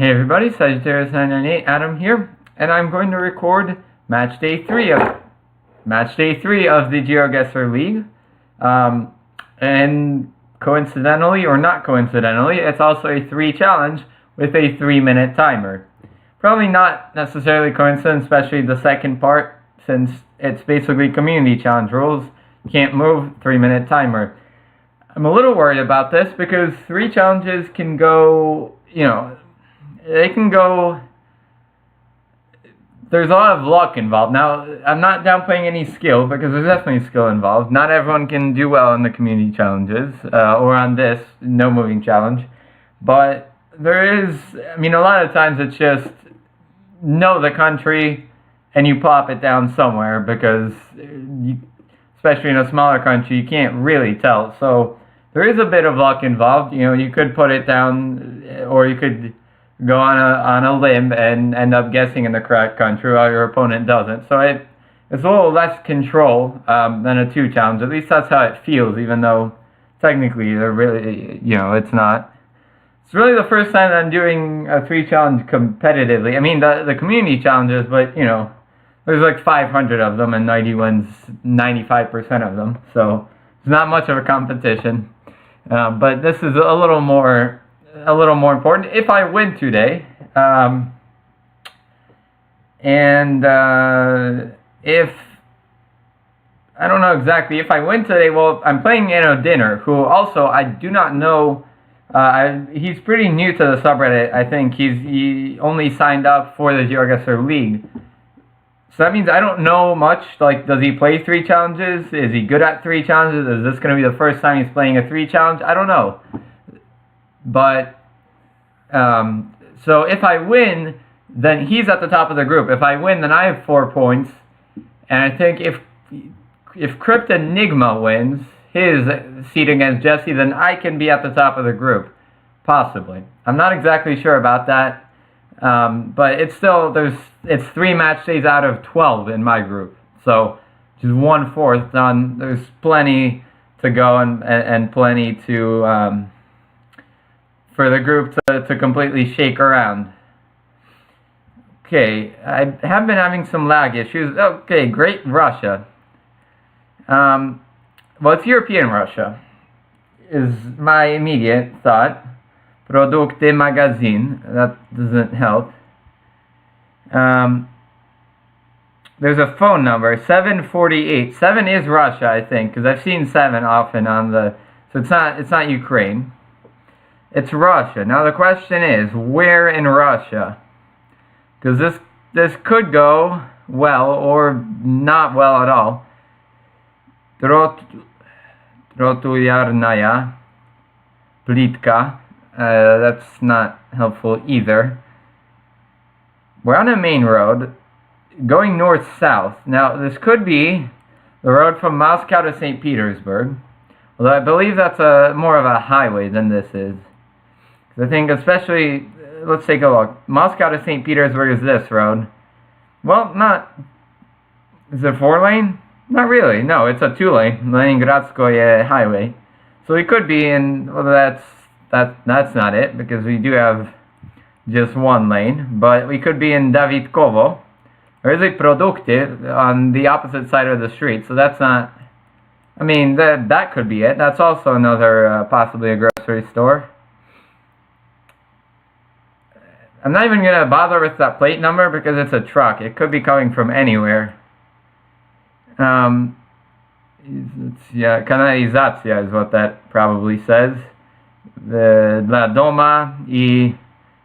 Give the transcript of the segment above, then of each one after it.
Hey everybody, Sagittarius 998, Adam here, and I'm going to record match day 3 of the Geoguessr League. And coincidentally or not coincidentally, it's also a 3 challenge with a 3-minute timer. Probably not necessarily coincident, especially the second part, since it's basically community challenge rules. Can't move, 3-minute timer. I'm a little worried about this because 3 challenges can go, they can go, there's a lot of luck involved. Now, I'm not downplaying any skill, because there's definitely skill involved. Not everyone can do well in the community challenges, or on this no moving challenge. But there is, a lot of times it's just know the country and you plop it down somewhere, because especially in a smaller country, you can't really tell. So there is a bit of luck involved. You could put it down, or you could go on a limb and end up guessing in the correct country while your opponent doesn't. So it's a little less control than a 2 challenge. At least that's how it feels, even though technically they're really, it's not. It's really the first time that I'm doing a 3 challenge competitively. The community challenges, but there's like 500 of them and 90 wins 95% of them. So it's not much of a competition. But this is a little more important if I win today, if I don't know exactly if I win today. Well, I'm playing Dinner, who also I do not know. He's pretty new to the subreddit. I think he only signed up for the Geoguessr League, so that means I don't know much. Like, does he play 3 challenges? Is he good at 3 challenges? Is this going to be the first time he's playing a 3 challenge? I don't know. But, so if I win, then he's at the top of the group. If I win, then I have 4 points. And I think if Crypt Enigma wins his seat against Jesse, then I can be at the top of the group. Possibly. I'm not exactly sure about that. But it's still, it's 3 match days out of 12 in my group. So, just 1/4 done. There's plenty to go and plenty to, for the group to completely shake around. Okay, I have been having some lag issues. Okay, great, Russia. Well, it's European Russia, is my immediate thought. Produkte magazine, that doesn't help. There's a phone number, 748. 7 is Russia, I think, because I've seen 7 often on the, so it's not Ukraine. It's Russia. Now the question is, where in Russia? Because this could go well or not well at all. Trotuyarnaya Plitka. That's not helpful either. We're on a main road going north-south. Now this could be the road from Moscow to St. Petersburg. Although I believe that's more of a highway than this is. I think especially, let's take a look. Moscow to St. Petersburg is this road. Well, is it 4-lane? Not really. No, it's a 2-lane. Leningradskoye highway. So we could be in, well, that's not it, because we do have just 1 lane. But we could be in Davidkovo. There is a Produkty on the opposite side of the street, so that's not, that could be it. That's also another, possibly a grocery store. I'm not even going to bother with that plate number because it's a truck. It could be coming from anywhere. Kanalizacja is what that probably says. The Dla Doma I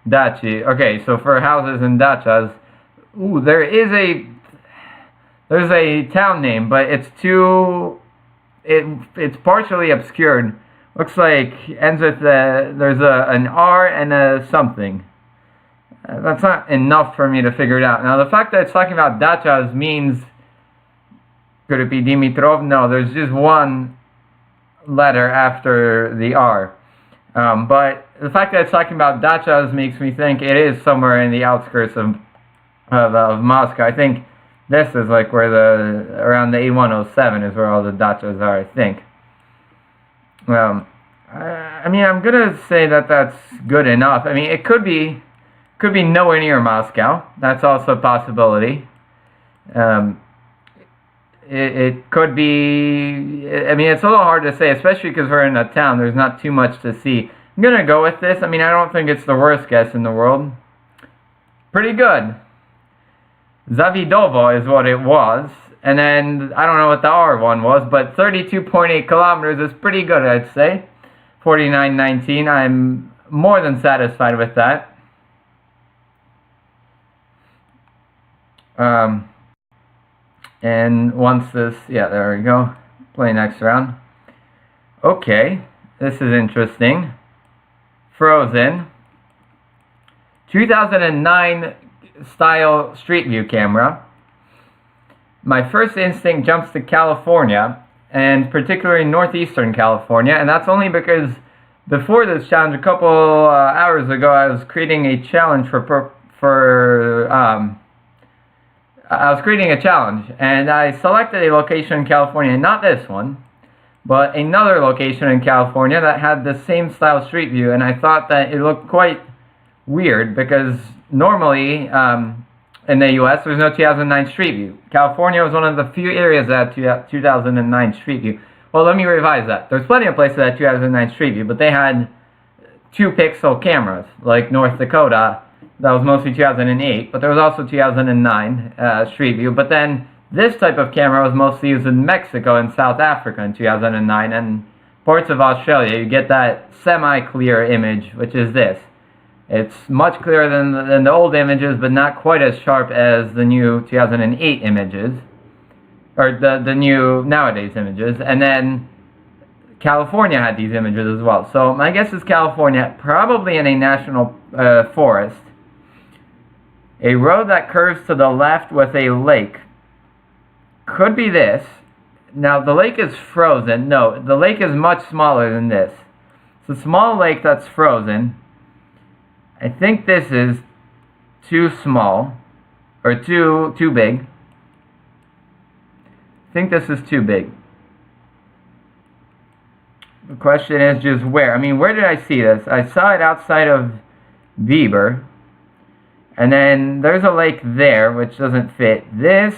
Daci. Okay, so for houses and dachas, there's a town name, but it's it's partially obscured. Looks like ends with there's an R and a something. That's not enough for me to figure it out. Now, the fact that it's talking about dachas means, could it be Dimitrov? No, there's just 1 letter after the R. But the fact that it's talking about dachas makes me think it is somewhere in the outskirts of Moscow. I think this is like where around the A107 is where all the dachas are, I think. I mean, I'm gonna say that that's good enough. I mean, it could be Could be nowhere near Moscow. That's also a possibility. It could be, I mean, it's a little hard to say, especially because we're in a town. There's not too much to see. I'm going to go with this. I mean, I don't think it's the worst guess in the world. Pretty good. Zavidovo is what it was. And then, I don't know what the R one was, but 32.8 kilometers is pretty good, I'd say. 49.19. I'm more than satisfied with that. And once this, yeah, there we go. Play next round. Okay, this is interesting. Frozen. 2009 style Street View camera. My first instinct jumps to California, and particularly northeastern California, and that's only because before this challenge, a couple hours ago, I was creating a challenge and I selected a location in California, not this one, but another location in California that had the same style Street View, and I thought that it looked quite weird because normally in the US there's no 2009 Street View. California was one of the few areas that had 2009 Street View. Well, let me revise that. There's plenty of places that had 2009 Street View, but they had 2-pixel cameras, like North Dakota. That was mostly 2008, but there was also 2009 Street View. But then this type of camera was mostly used in Mexico and South Africa in 2009, and parts of Australia. You get that semi-clear image, which is this. It's much clearer than the old images, but not quite as sharp as the new 2008 images, or the new nowadays images. And then California had these images as well. So my guess is California, probably in a national forest. A road that curves to the left with a lake. Could be this. Now, the lake is frozen. No, the lake is much smaller than this. It's a small lake that's frozen. I think this is too small. Or too big. I think this is too big. The question is just where. I mean, where did I see this? I saw it outside of Bieber. And then there's a lake there, which doesn't fit. This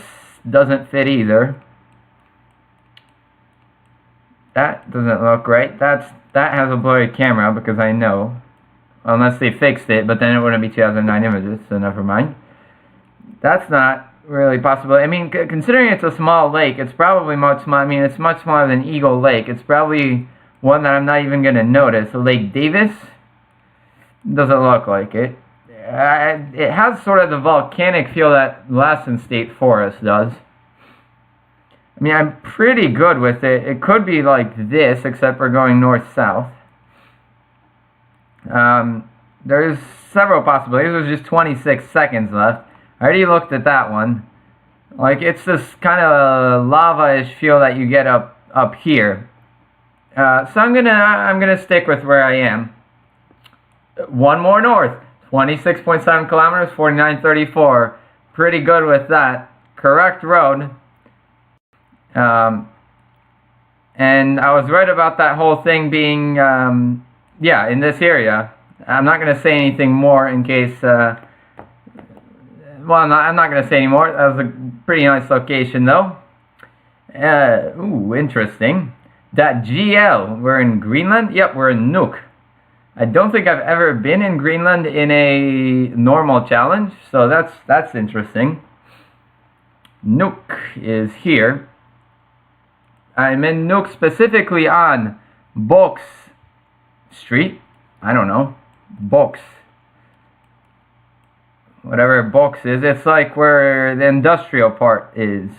doesn't fit either. That doesn't look right. That has a blurry camera because I know. Unless they fixed it, but then it wouldn't be 2009 images, so never mind. That's not really possible. I mean, considering it's a small lake, it's probably much smaller. I mean, it's much smaller than Eagle Lake. It's probably one that I'm not even going to notice. Lake Davis doesn't look like it. It has sort of the volcanic feel that Lassen State Forest does. I mean, I'm pretty good with it. It could be like this, except we're going north-south. There's several possibilities. There's just 26 seconds left. I already looked at that one. Like, it's this kind of lava-ish feel that you get up here. So I'm gonna stick with where I am. One more north. 26.7 kilometers, 49.34. Pretty good with that. Correct road. And I was right about that whole thing being, yeah, in this area. I'm not going to say anything more in case, well, I'm not going to say any more. That was a pretty nice location, though. Ooh, interesting. That GL, we're in Greenland? Yep, we're in Nuuk. I don't think I've ever been in Greenland in a normal challenge, so that's interesting. Nuuk is here. I'm in Nuuk specifically on Box Street. I don't know. Box. Whatever Box is. It's like where the industrial part is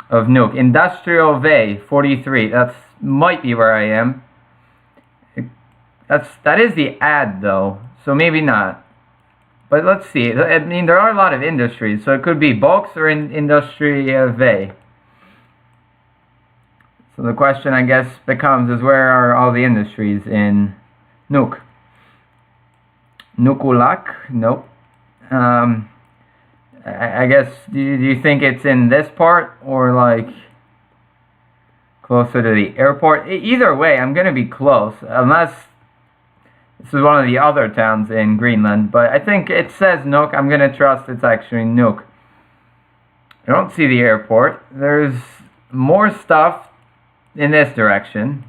of Nuuk. Industrial Bay 43. That might be where I am. That is the ad though, so maybe not. But let's see. I mean, there are a lot of industries, so it could be Box or in Industrial Bay. So the question, I guess, becomes is where are all the industries in Nuuk? Nukulak? Nope. I guess, do you think it's in this part or like closer to the airport? Either way, I'm going to be close. Unless This is one of the other towns in Greenland, but I think it says Nuuk. I'm going to trust it's actually Nuuk. I don't see the airport. There's more stuff in this direction.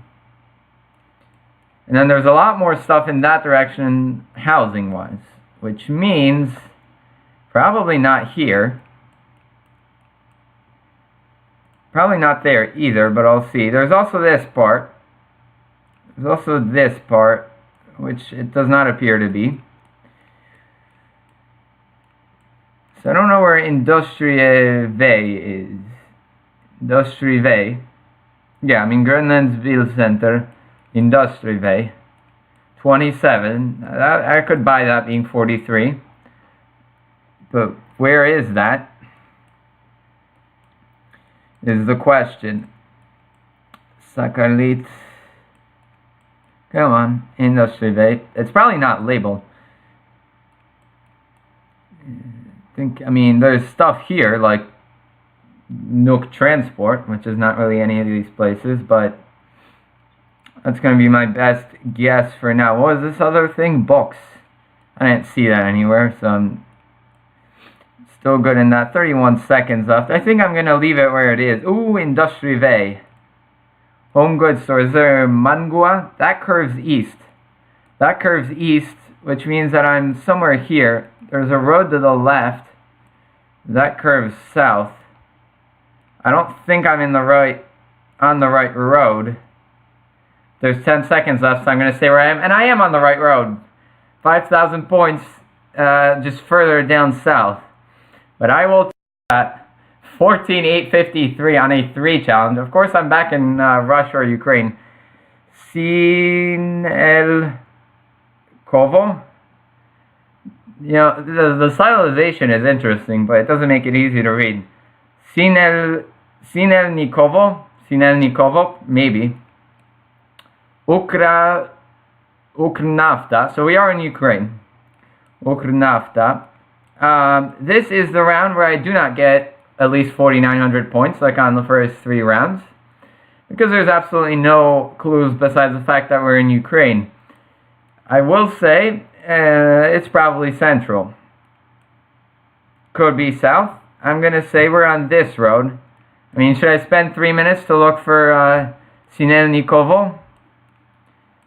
And then there's a lot more stuff in that direction housing-wise, which means probably not here. Probably not there either, but I'll see. There's also this part. There's also this part, which it does not appear to be. So I don't know where Industrievej is. Industrievej. Yeah, I mean Grönlands Bilcenter. Industrievej. 27. I could buy that being 43. But where is that? Is the question. Sakalit. Come on. Industrievej. It's probably not labeled. I mean, there's stuff here like Nuuk Transport, which is not really any of these places, but that's going to be my best guess for now. What was this other thing? Books. I didn't see that anywhere, so I'm still good in that. 31 seconds left. I think I'm going to leave it where it is. Ooh, Industrievej. Home goods store. Is there Mangua? That curves east. That curves east, which means that I'm somewhere here. There's a road to the left. That curves south. I don't think I'm on the right road. There's 10 seconds left, so I'm going to stay where I am. And I am on the right road. 5,000 points just further down south. But I will take that. 14,853 on a 3 challenge. Of course, I'm back in Russia or Ukraine. Sinelkovo. You know, the stylization is interesting, but it doesn't make it easy to read. Sinelnikovo, maybe. Ukernafta. So we are in Ukraine. Ukernafta. This is the round where I do not get at least 4,900 points, like on the first 3 rounds, because there's absolutely no clues besides the fact that we're in Ukraine. I will say it's probably central. Could be south. I'm going to say we're on this road. I mean, should I spend 3 minutes to look for Sinelnikovo?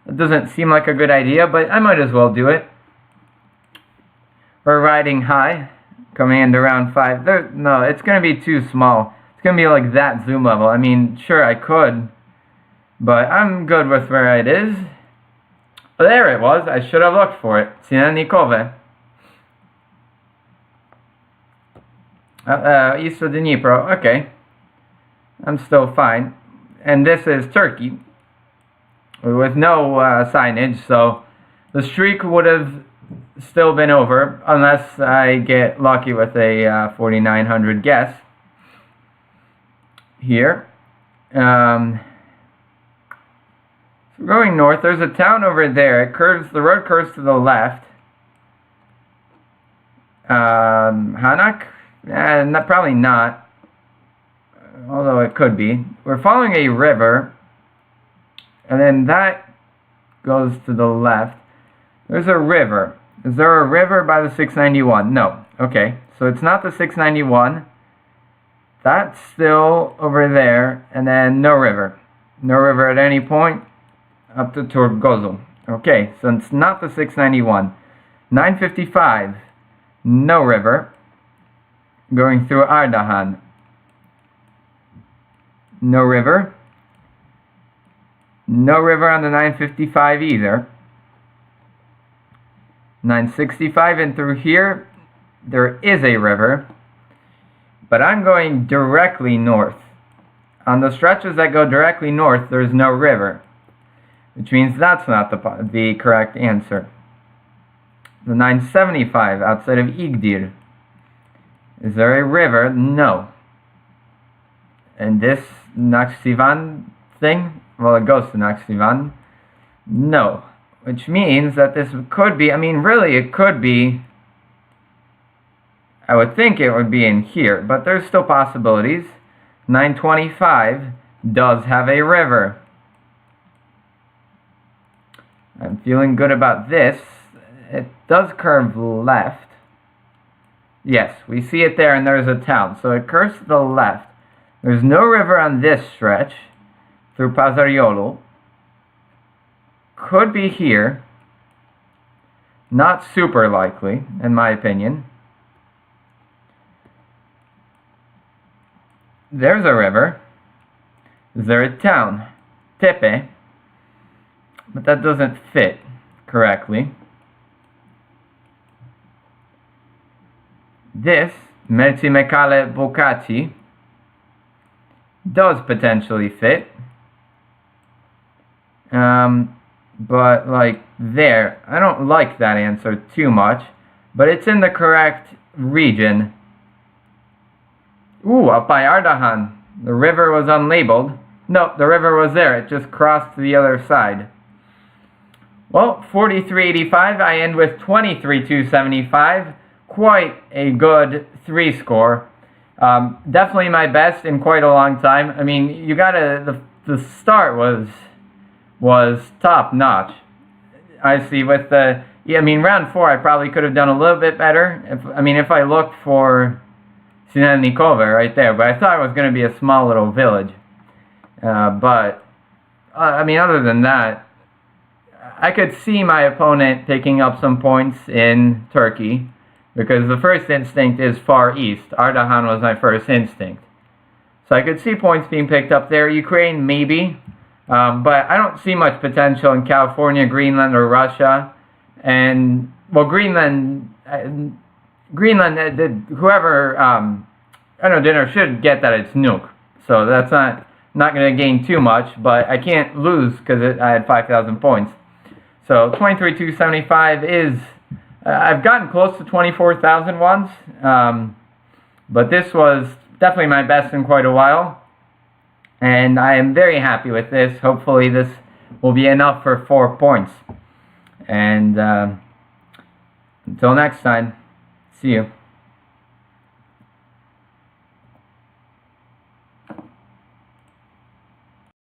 It doesn't seem like a good idea, but I might as well do it. We're riding high. Command around 5. No, it's going to be too small. It's going to be like that zoom level. I mean, sure, I could, but I'm good with where it is. There it was. I should have looked for it. Sinelnikove. East of Dnipro. Okay. I'm still fine. And this is Turkey. With no signage, so the streak would have still been over unless I get lucky with a 4,900 guess. Here. So going north, there's a town over there. It curves. The road curves to the left. Hanak? Probably not. Although it could be. We're following a river. And then that goes to the left. There's a river. Is there a river by the 691? No. Okay. So it's not the 691. That's still over there. And then no river. No river at any point up to Turgozo. Okay. So it's not the 691. 955. No river. Going through Ardahan. No river. No river on the 955 either. 965 and through here, there is a river. But I'm going directly north. On the stretches that go directly north, there's no river. Which means that's not the correct answer. The 975 outside of Igdir. Is there a river? No. And this Nakhchivan thing? Well, it goes to Nakhchivan. No. Which means that this could be, I mean, really, it could be, I would think it would be in here, but there's still possibilities. 925 does have a river. I'm feeling good about this. It does curve left. Yes, we see it there, and there's a town. So it curves to the left. There's no river on this stretch through Pazzariolo. Could be here. Not super likely, in my opinion. There's a river. Is there a town? Tepe. But that doesn't fit correctly. This, Mercimecale Bocati, does potentially fit. But like there, I don't like that answer too much, but it's in the correct region. Ooh, up by Ardahan. The river was unlabeled. No, the river was there. It just crossed to the other side. Well, 43.85. I end with 23.275. Quite a good 3 score. Definitely my best in quite a long time. I mean, you gotta, the start was top notch. I see with the, yeah, I mean, round 4 I probably could have done a little bit better. If I looked for Sinelnikova right there, but I thought it was going to be a small little village. Other than that, I could see my opponent picking up some points in Turkey, because the first instinct is Far East. Ardahan was my first instinct. So I could see points being picked up there. Ukraine, maybe. But I don't see much potential in California, Greenland, or Russia. And, well, Greenland, whoever, dinner should get that it's nuke. So that's not going to gain too much, but I can't lose because I had 5,000 points. So 23.275 is, I've gotten close to 24,000 once, but this was definitely my best in quite a while. And I am very happy with this. Hopefully this will be enough for 4 points. And until next time, see you.